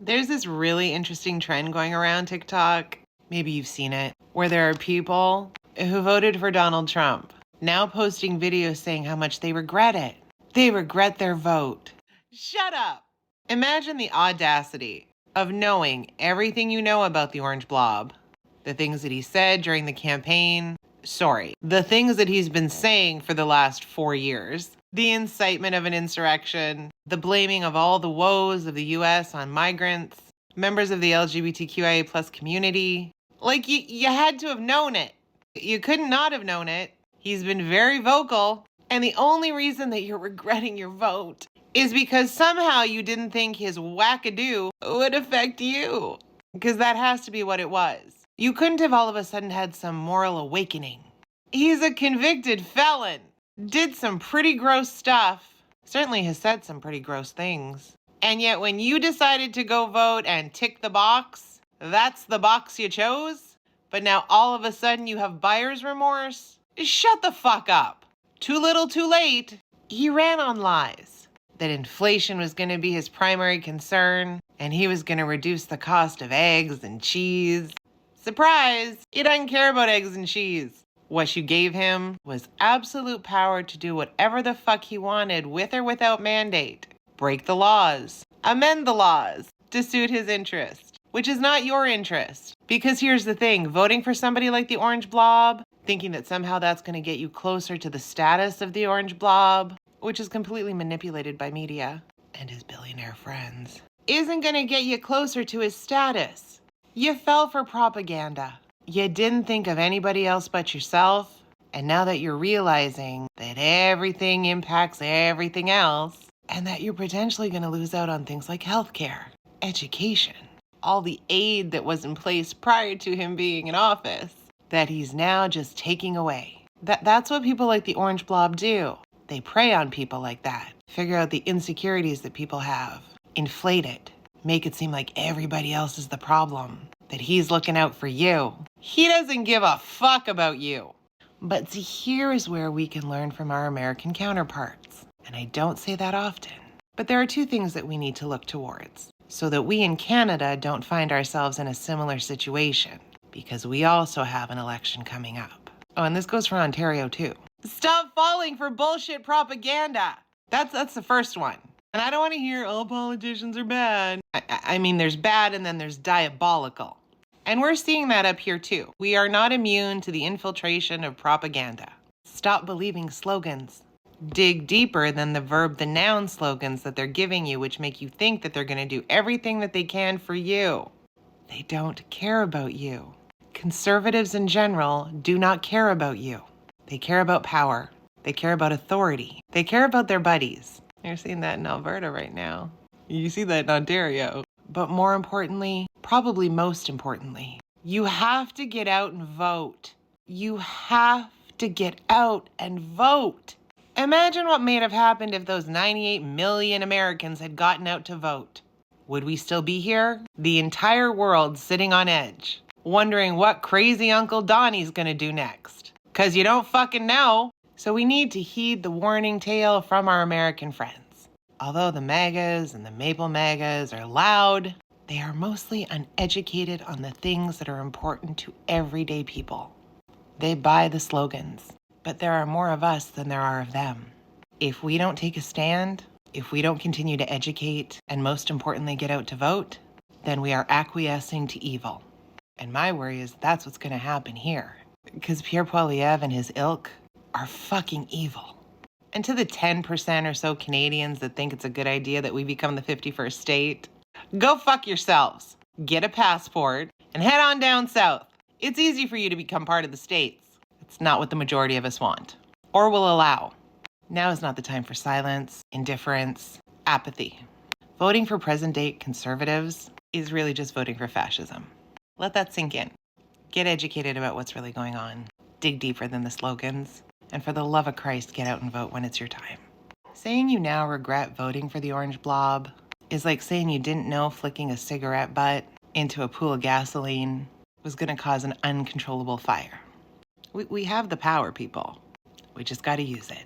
There's this really interesting trend going around TikTok. Maybe you've seen it, where there are people who voted for Donald Trump now posting videos saying how much they regret it. They regret their vote. Shut up. Imagine the audacity of knowing everything you know about the Orange Blob, the things that he said during the campaign. The things that he's been saying for the last 4 years. The incitement of an insurrection, the blaming of all the woes of the US on migrants, members of the LGBTQIA plus community. Like, you had to have known it. You couldn't not have known it. He's been very vocal. And the only reason that you're regretting your vote is because somehow you didn't think his wackadoo would affect you. Because that has to be what it was. You couldn't have all of a sudden had some moral awakening. He's a convicted felon. Did some pretty gross stuff. Certainly has said some pretty gross things. And yet when you decided to go vote and tick the box, that's the box you chose? But now all of a sudden you have buyer's remorse? Shut the fuck up. Too little, too late. He ran on lies. That inflation was going to be his primary concern, and he was going to reduce the cost of eggs and cheese. Surprise! He doesn't care about eggs and cheese. What you gave him was absolute power to do whatever the fuck he wanted with or without mandate. Break the laws. Amend the laws to suit his interest, which is not your interest. Because here's the thing, voting for somebody like the Orange Blob, thinking that somehow that's going to get you closer to the status of the Orange Blob, which is completely manipulated by media and his billionaire friends, isn't going to get you closer to his status. You fell for propaganda. You didn't think of anybody else but yourself. And now that you're realizing that everything impacts everything else, and that you're potentially going to lose out on things like healthcare, education, all the aid that was in place prior to him being in office, that he's now just taking away. That's what people like the Orange Blob do. They prey on people like that, figure out the insecurities that people have, inflate it, make it seem like everybody else is the problem, that he's looking out for you. He doesn't give a fuck about you. But see, here is where we can learn from our American counterparts. And I don't say that often. But there are two things that we need to look towards, so that we in Canada don't find ourselves in a similar situation, because we also have an election coming up. Oh, and this goes for Ontario too. Stop falling for bullshit propaganda. That's the first one. And I don't want to hear all politicians are bad. I mean, there's bad and then there's diabolical. And we're seeing that up here too. We are not immune to the infiltration of propaganda. Stop believing slogans. Dig deeper than the noun slogans that they're giving you, which make you think that they're going to do everything that they can for you. They don't care about you. Conservatives in general do not care about you. They care about power. They care about authority. They care about their buddies. You're seeing that in Alberta right now. You see that in Ontario. But more importantly, probably most importantly, you have to get out and vote. You have to get out and vote. Imagine what may have happened if those 98 million Americans had gotten out to vote. Would we still be here? The entire world sitting on edge, wondering what crazy Uncle Donnie's gonna do next. 'Cause you don't fucking know. So we need to heed the warning tale from our American friends. Although the MAGAs and the Maple MAGAs are loud, they are mostly uneducated on the things that are important to everyday people. They buy the slogans, but there are more of us than there are of them. If we don't take a stand, if we don't continue to educate, and most importantly get out to vote, then we are acquiescing to evil. And my worry is that's what's going to happen here. Because Pierre Poilievre and his ilk are fucking evil. And to the 10% or so Canadians that think it's a good idea that we become the 51st state, go fuck yourselves. Get a passport and head on down south. It's easy for you to become part of the states. It's not what the majority of us want or will allow. Now is not the time for silence, indifference, apathy. Voting for present-day conservatives is really just voting for fascism. Let that sink in. Get educated about what's really going on. Dig deeper than the slogans. And for the love of Christ, get out and vote when it's your time. Saying you now regret voting for the Orange Blob is like saying you didn't know flicking a cigarette butt into a pool of gasoline was going to cause an uncontrollable fire. We have the power, people. We just got to use it.